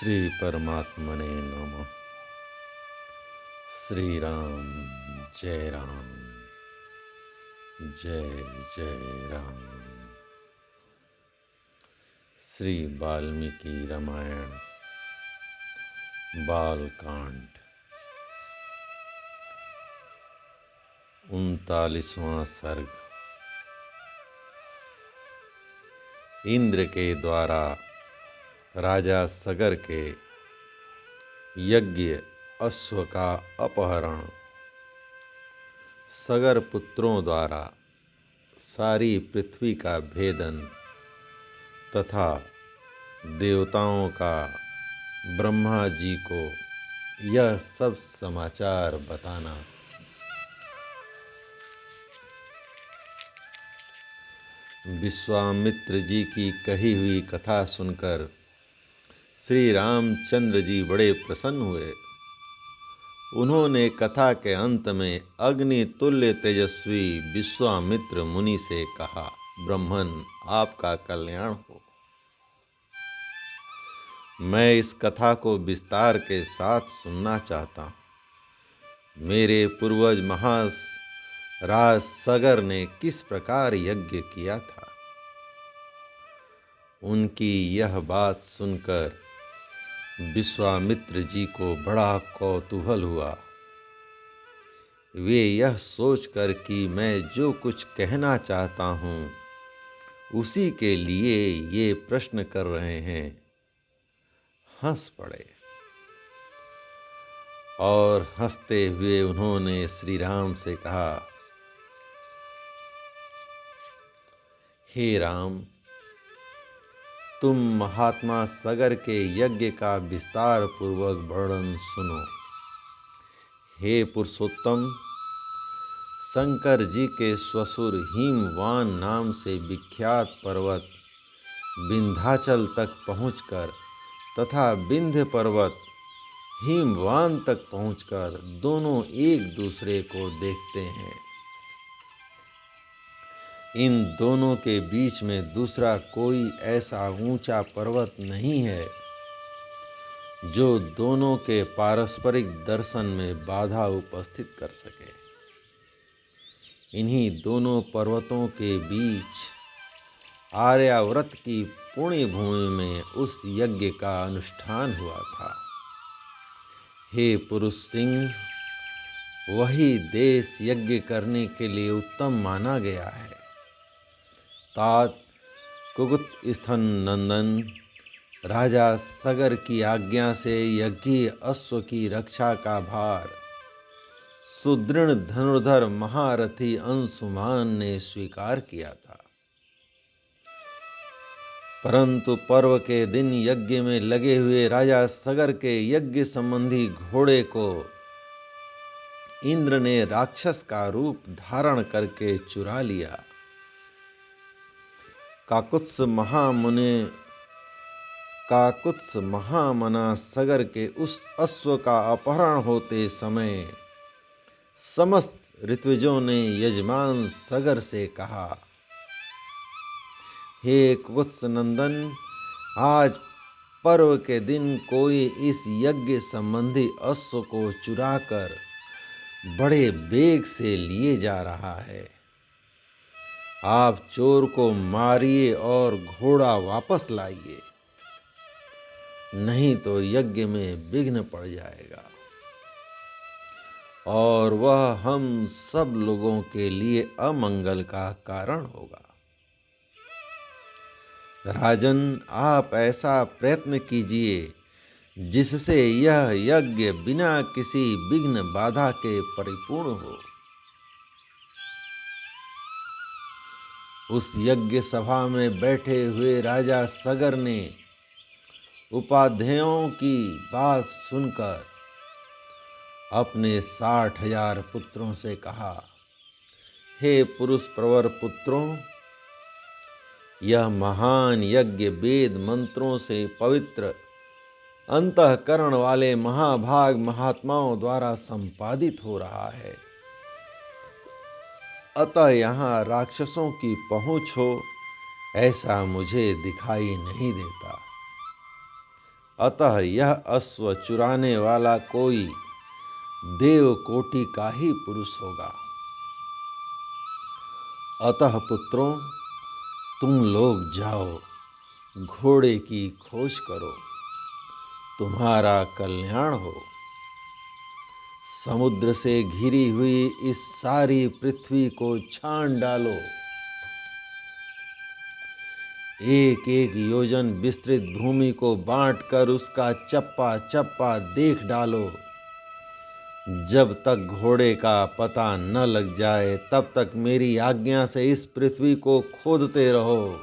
श्री परमात्मने नमः। श्री राम जय राम, जय जय राम। श्री वाल्मीकि रामायण बालकांड 39वां सर्ग। इंद्र के द्वारा राजा सगर के यज्ञ अश्व का अपहरण। सगर पुत्रों द्वारा सारी पृथ्वी का भेदन तथा देवताओं का ब्रह्मा जी को यह सब समाचार बताना। विश्वामित्र जी की कही हुई कथा सुनकर श्री रामचंद्र जी बड़े प्रसन्न हुए। उन्होंने कथा के अंत में अग्नि तुल्य तेजस्वी विश्वामित्र मुनि से कहा, ब्रह्मन आपका कल्याण हो। मैं इस कथा को विस्तार के साथ सुनना चाहता हूँ। मेरे पूर्वज महाराज सगर ने किस प्रकार यज्ञ किया था। उनकी यह बात सुनकर विश्वामित्र जी को बड़ा कौतूहल हुआ। वे यह सोचकर कि मैं जो कुछ कहना चाहता हूँ उसी के लिए ये प्रश्न कर रहे हैं, हंस पड़े और हंसते हुए उन्होंने श्री राम से कहा, हे राम, तुम महात्मा सगर के यज्ञ का विस्तार पूर्वक वर्णन सुनो। हे पुरुषोत्तम, शंकर जी के ससुर हिमवान नाम से विख्यात पर्वत विंध्याचल तक पहुंचकर तथा विंध्य पर्वत हिमवान तक पहुंचकर दोनों एक दूसरे को देखते हैं। इन दोनों के बीच में दूसरा कोई ऐसा ऊंचा पर्वत नहीं है जो दोनों के पारस्परिक दर्शन में बाधा उपस्थित कर सके। इन्हीं दोनों पर्वतों के बीच आर्यावर्त की पुण्य भूमि में उस यज्ञ का अनुष्ठान हुआ था। हे पुरुष सिंह, वही देश यज्ञ करने के लिए उत्तम माना गया है। तात कुकुत स्थन नंदन राजा सगर की आज्ञा से यज्ञीय अश्व की रक्षा का भार सुदृढ़ धनुर्धर महारथी अंशुमान ने स्वीकार किया था। परंतु पर्व के दिन यज्ञ में लगे हुए राजा सगर के यज्ञ संबंधी घोड़े को इंद्र ने राक्षस का रूप धारण करके चुरा लिया। काकुत्स महामना सगर के उस अश्व का अपहरण होते समय समस्त ऋत्विजों ने यजमान सगर से कहा, हे कुत्स नंदन, आज पर्व के दिन कोई इस यज्ञ संबंधी अश्व को चुराकर बड़े वेग से लिए जा रहा है। आप चोर को मारिए और घोड़ा वापस लाइए, नहीं तो यज्ञ में विघ्न पड़ जाएगा और वह हम सब लोगों के लिए अमंगल का कारण होगा। राजन, आप ऐसा प्रयत्न कीजिए जिससे यह यज्ञ बिना किसी विघ्न बाधा के परिपूर्ण हो। उस यज्ञ सभा में बैठे हुए राजा सगर ने उपाध्यायों की बात सुनकर अपने 60,000 पुत्रों से कहा, हे पुरुष प्रवर पुत्रों, यह महान यज्ञ वेद मंत्रों से पवित्र अंतःकरण वाले महाभाग महात्माओं द्वारा संपादित हो रहा है। अतः यहाँ राक्षसों की पहुंच हो ऐसा मुझे दिखाई नहीं देता। अतः यह अश्व चुराने वाला कोई देव कोटि का ही पुरुष होगा। अतः पुत्रों, तुम लोग जाओ, घोड़े की खोज करो, तुम्हारा कल्याण हो। समुद्र से घिरी हुई इस सारी पृथ्वी को छान डालो, एक एक योजन विस्तृत भूमि को बांटकर उसका चप्पा चप्पा देख डालो। जब तक घोड़े का पता न लग जाए तब तक मेरी आज्ञा से इस पृथ्वी को खोदते रहो।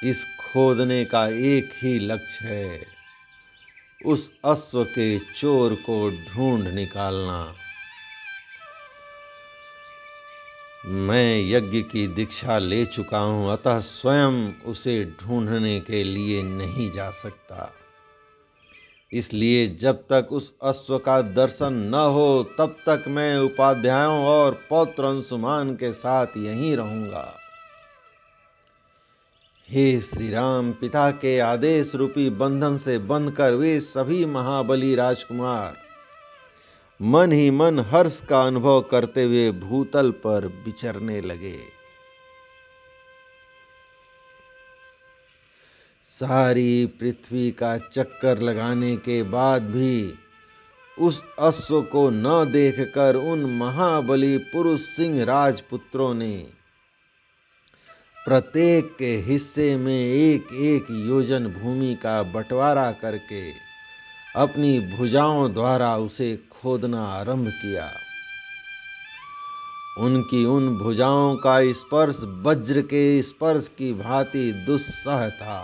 इस खोदने का एक ही लक्ष्य है, उस अश्व के चोर को ढूंढ निकालना। मैं यज्ञ की दीक्षा ले चुका हूं, अतः स्वयं उसे ढूंढने के लिए नहीं जा सकता। इसलिए जब तक उस अश्व का दर्शन न हो तब तक मैं उपाध्यायों और पौत्र अंशुमान के साथ यहीं रहूंगा। हे श्री राम, पिता के आदेश रूपी बंधन से बंधकर वे सभी महाबली राजकुमार मन ही मन हर्ष का अनुभव करते हुए भूतल पर विचरने लगे। सारी पृथ्वी का चक्कर लगाने के बाद भी उस अश्व को न देखकर उन महाबली पुरुष सिंह राजपुत्रों ने प्रत्येक के हिस्से में एक एक योजन भूमि का बंटवारा करके अपनी भुजाओं द्वारा उसे खोदना आरंभ किया। उनकी उन भुजाओं का स्पर्श वज्र के स्पर्श की भांति दुस्सह था।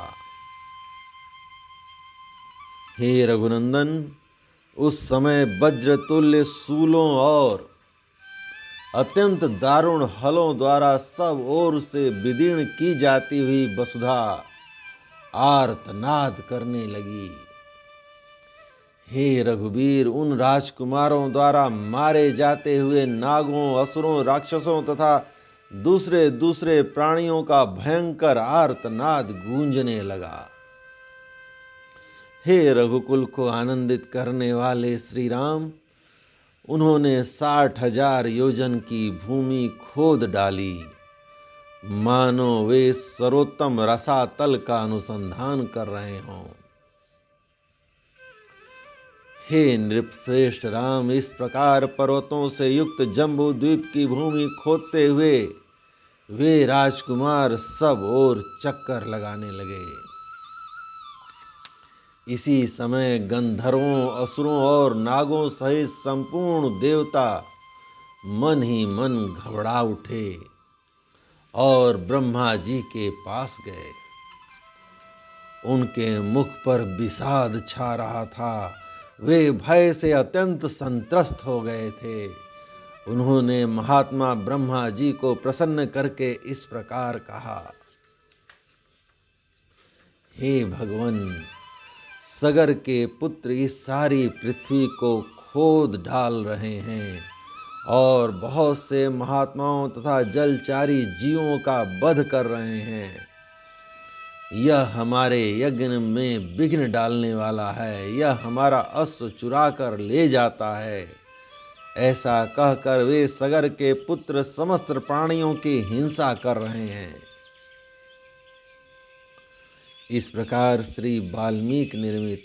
हे रघुनंदन, उस समय वज्रतुल्य शूलों और अत्यंत दारुण हलों द्वारा सब ओर से विदीर्ण की जाती हुई वसुधा आर्तनाद करने लगी। हे रघुवीर, उन राजकुमारों द्वारा मारे जाते हुए नागों, असुरों, राक्षसों तथा दूसरे दूसरे प्राणियों का भयंकर आर्तनाद गूंजने लगा। हे रघुकुल को आनंदित करने वाले श्री राम, उन्होंने 60,000 योजन की भूमि खोद डाली, मानो वे सर्वोत्तम रसातल का अनुसंधान कर रहे हों। हे नृपश्रेष्ठ राम, इस प्रकार पर्वतों से युक्त जम्बू द्वीप की भूमि खोदते हुए वे राजकुमार सब ओर चक्कर लगाने लगे। इसी समय गंधर्वों, असुरों और नागों सहित संपूर्ण देवता मन ही मन घबरा उठे और ब्रह्मा जी के पास गए। उनके मुख पर विषाद छा रहा था, वे भय से अत्यंत संत्रस्त हो गए थे। उन्होंने महात्मा ब्रह्मा जी को प्रसन्न करके इस प्रकार कहा, हे भगवान, सगर के पुत्र इस सारी पृथ्वी को खोद डाल रहे हैं और बहुत से महात्माओं तथा जलचारी जीवों का वध कर रहे हैं। यह हमारे यज्ञ में विघ्न डालने वाला है, यह हमारा अश्व चुरा कर ले जाता है। ऐसा कहकर वे सगर के पुत्र समस्त प्राणियों की हिंसा कर रहे हैं। इस प्रकार श्री वाल्मीकि निर्मित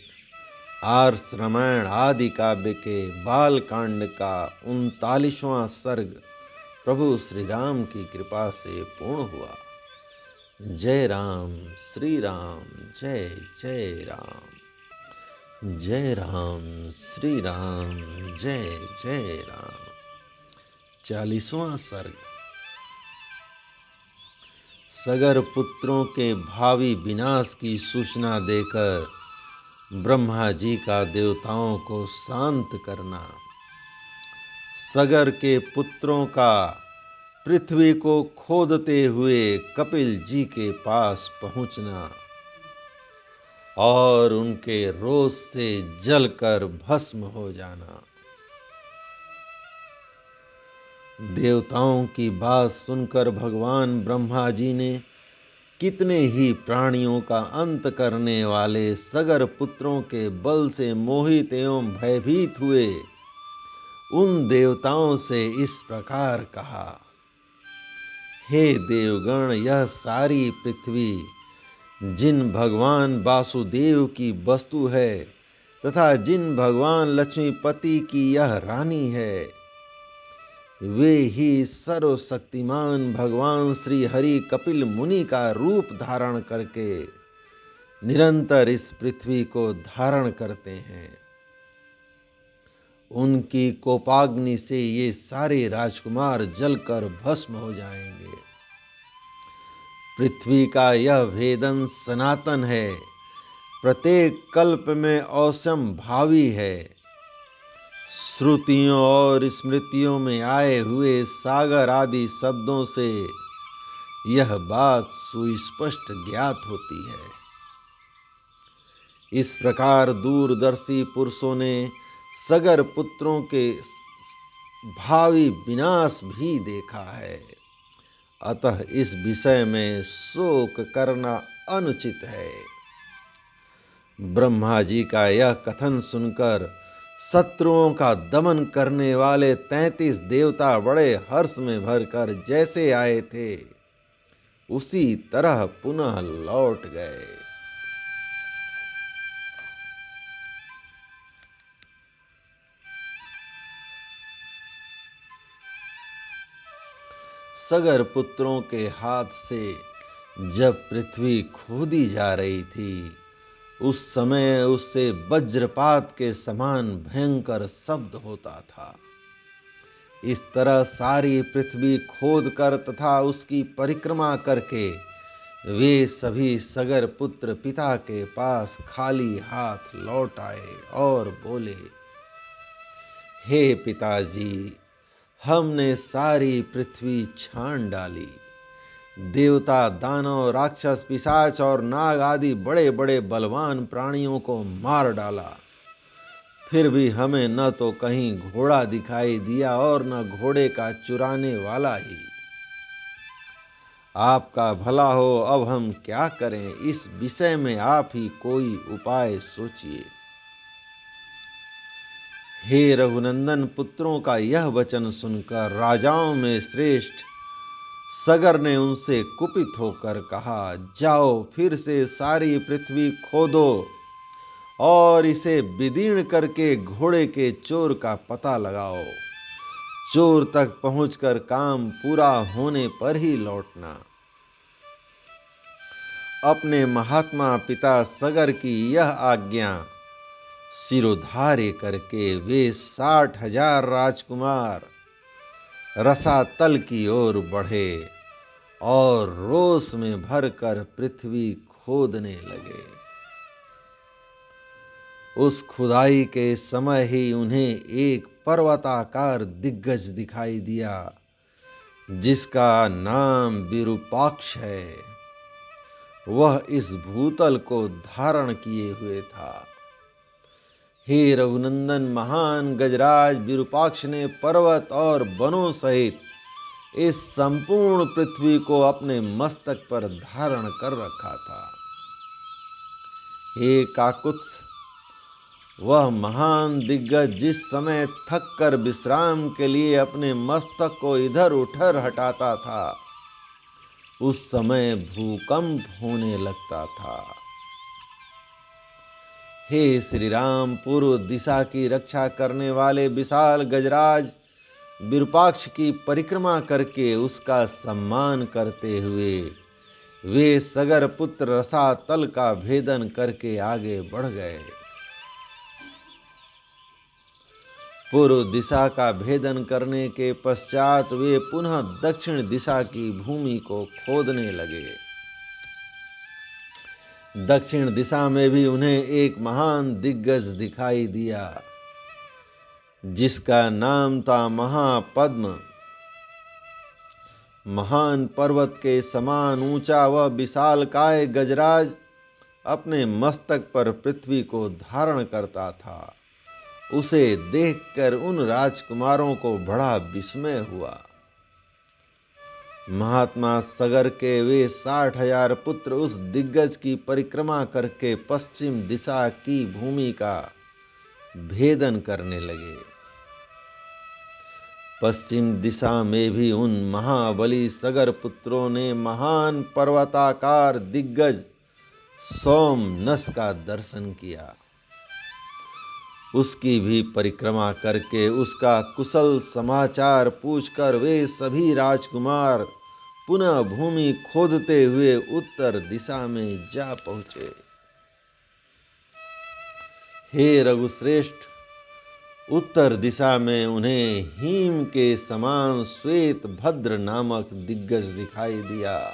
आर्ष रामायण आदि काव्य के बाल कांड का 39वां सर्ग प्रभु श्री राम की कृपा से पूर्ण हुआ। जय राम, श्री राम, जय जय राम। जय राम, श्री राम, जय जय राम। 40वां सर्ग। सगर पुत्रों के भावी विनाश की सूचना देकर ब्रह्मा जी का देवताओं को शांत करना। सगर के पुत्रों का पृथ्वी को खोदते हुए कपिल जी के पास पहुंचना और उनके रोष से जलकर भस्म हो जाना। देवताओं की बात सुनकर भगवान ब्रह्मा जी ने कितने ही प्राणियों का अंत करने वाले सगर पुत्रों के बल से मोहित एवं भयभीत हुए उन देवताओं से इस प्रकार कहा, हे देवगण, यह सारी पृथ्वी जिन भगवान वासुदेव की वस्तु है तथा जिन भगवान लक्ष्मीपति की यह रानी है, वे ही सर्वशक्तिमान भगवान श्री हरि कपिल मुनि का रूप धारण करके निरंतर इस पृथ्वी को धारण करते हैं। उनकी कोपाग्नि से ये सारे राजकुमार जलकर भस्म हो जाएंगे। पृथ्वी का यह भेदन सनातन है, प्रत्येक कल्प में औसम भावी है। श्रुतियों और स्मृतियों में आए हुए सागर आदि शब्दों से यह बात सुस्पष्ट ज्ञात होती है। इस प्रकार दूरदर्शी पुरुषों ने सगर पुत्रों के भावी विनाश भी देखा है, अतः इस विषय में शोक करना अनुचित है। ब्रह्मा जी का यह कथन सुनकर शत्रुओं का दमन करने वाले 33 देवता बड़े हर्ष में भरकर जैसे आए थे उसी तरह पुनः लौट गए। सगर पुत्रों के हाथ से जब पृथ्वी खोदी जा रही थी उस समय उससे वज्रपात के समान भयंकर शब्द होता था। इस तरह सारी पृथ्वी खोदकर तथा उसकी परिक्रमा करके वे सभी सगर पुत्र पिता के पास खाली हाथ लौट आए और बोले, हे पिताजी, हमने सारी पृथ्वी छान डाली, देवता, दानव, राक्षस, पिशाच और नाग आदि बड़े बड़े बलवान प्राणियों को मार डाला, फिर भी हमें न तो कहीं घोड़ा दिखाई दिया और न घोड़े का चुराने वाला ही। आपका भला हो, अब हम क्या करें? इस विषय में आप ही कोई उपाय सोचिए। हे रघुनंदन, पुत्रों का यह वचन सुनकर राजाओं में श्रेष्ठ सगर ने उनसे कुपित होकर कहा, जाओ फिर से सारी पृथ्वी खोदो और इसे विदीर्ण करके घोड़े के चोर का पता लगाओ। चोर तक पहुंचकर काम पूरा होने पर ही लौटना। अपने महात्मा पिता सगर की यह आज्ञा सिरोधार्य करके वे 60,000 राजकुमार रसातल की ओर बढ़े और रोष में भरकर पृथ्वी खोदने लगे। उस खुदाई के समय ही उन्हें एक पर्वताकार दिग्गज दिखाई दिया जिसका नाम विरूपाक्ष है। वह इस भूतल को धारण किए हुए था। हे रघुनंदन, महान गजराज विरूपाक्ष ने पर्वत और वनों सहित इस संपूर्ण पृथ्वी को अपने मस्तक पर धारण कर रखा था। हे काकुत्स, वह महान दिग्गज जिस समय थक कर विश्राम के लिए अपने मस्तक को इधर उधर हटाता था उस समय भूकंप होने लगता था। हे श्री राम, पूर्व दिशा की रक्षा करने वाले विशाल गजराज विरूपाक्ष की परिक्रमा करके उसका सम्मान करते हुए वे सगर पुत्र रसातल का भेदन करके आगे बढ़ गए। पूर्व दिशा का भेदन करने के पश्चात वे पुनः दक्षिण दिशा की भूमि को खोदने लगे। दक्षिण दिशा में भी उन्हें एक महान दिग्गज दिखाई दिया जिसका नाम था महापद्म। महान पर्वत के समान ऊंचा वह विशालकाय गजराज अपने मस्तक पर पृथ्वी को धारण करता था। उसे देखकर उन राजकुमारों को बड़ा विस्मय हुआ। महात्मा सगर के वे 60,000 पुत्र उस दिग्गज की परिक्रमा करके पश्चिम दिशा की भूमि का भेदन करने लगे। पश्चिम दिशा में भी उन महाबली सगर पुत्रों ने महान पर्वताकार दिग्गज सोमनस का दर्शन किया। उसकी भी परिक्रमा करके उसका कुशल समाचार पूछकर वे सभी राजकुमार पुनः भूमि खोदते हुए उत्तर दिशा में जा पहुंचे। हे रघुश्रेष्ठ, उत्तर दिशा में उन्हें हिम के समान श्वेत भद्र नामक दिग्गज दिखाई दिया,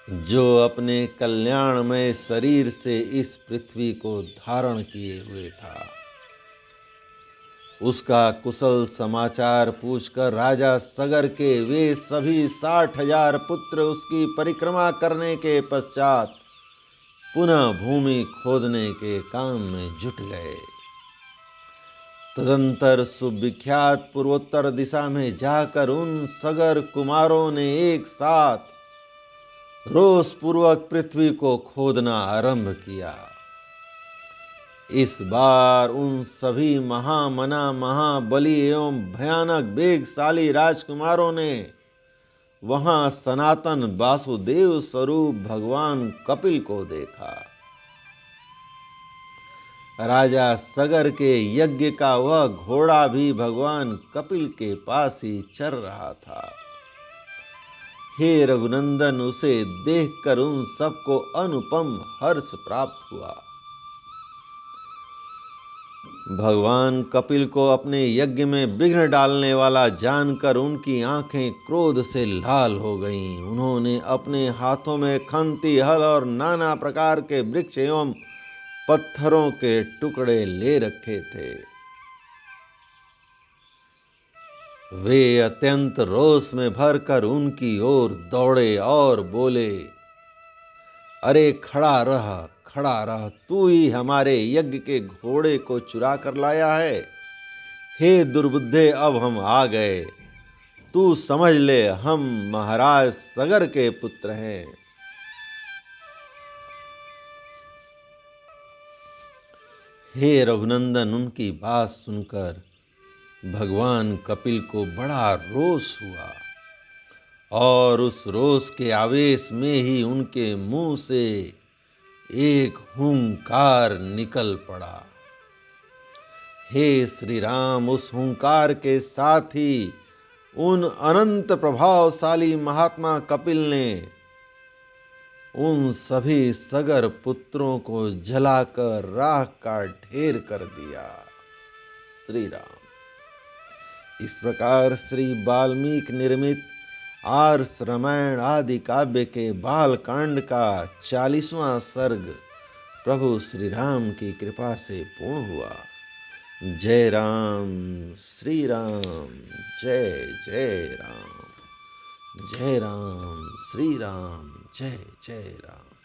जो अपने कल्याणमय शरीर से इस पृथ्वी को धारण किए हुए था। उसका कुशल समाचार पूछकर राजा सगर के वे सभी 60,000 पुत्र उसकी परिक्रमा करने के पश्चात पुनः भूमि खोदने के काम में जुट गए। तदंतर सुविख्यात पूर्वोत्तर दिशा में जाकर उन सगर कुमारों ने एक साथ रोष पूर्वक पृथ्वी को खोदना आरंभ किया। इस बार उन सभी महामना महाबली एवं भयानक वेगशाली राजकुमारों ने वहां सनातन वासुदेव स्वरूप भगवान कपिल को देखा। राजा सगर के यज्ञ का वह घोड़ा भी भगवान कपिल के पास ही चर रहा था। हे रघुनंदन, उसे देखकर उन सबको अनुपम हर्ष प्राप्त हुआ। भगवान कपिल को अपने यज्ञ में विघ्न डालने वाला जानकर उनकी आंखें क्रोध से लाल हो गईं। उन्होंने अपने हाथों में खंती हल और नाना प्रकार के वृक्ष एवं पत्थरों के टुकड़े ले रखे थे। वे अत्यंत रोष में भरकर उनकी ओर दौड़े और बोले, अरे खड़ा रह, तू ही हमारे यज्ञ के घोड़े को चुरा कर लाया है। हे दुर्बुद्धे, अब हम आ गए। तू समझ ले, हम महाराज सगर के पुत्र हैं। हे रघुनंदन, उनकी बात सुनकर भगवान कपिल को बड़ा रोष हुआ और उस रोष के आवेश में ही उनके मुंह से एक हुंकार निकल पड़ा। हे श्री राम, उस हुंकार के साथ ही उन अनंत प्रभावशाली महात्मा कपिल ने उन सभी सगर पुत्रों को जलाकर राख का ढेर कर दिया। श्री राम। इस प्रकार श्री वाल्मीकि निर्मित आर्ष रामायण आदि काव्य के बालकांड का 40वां सर्ग प्रभु श्री राम की कृपा से पूर्ण हुआ। जय राम, श्री राम, जय जय राम। जय राम, श्री राम, जय जय राम।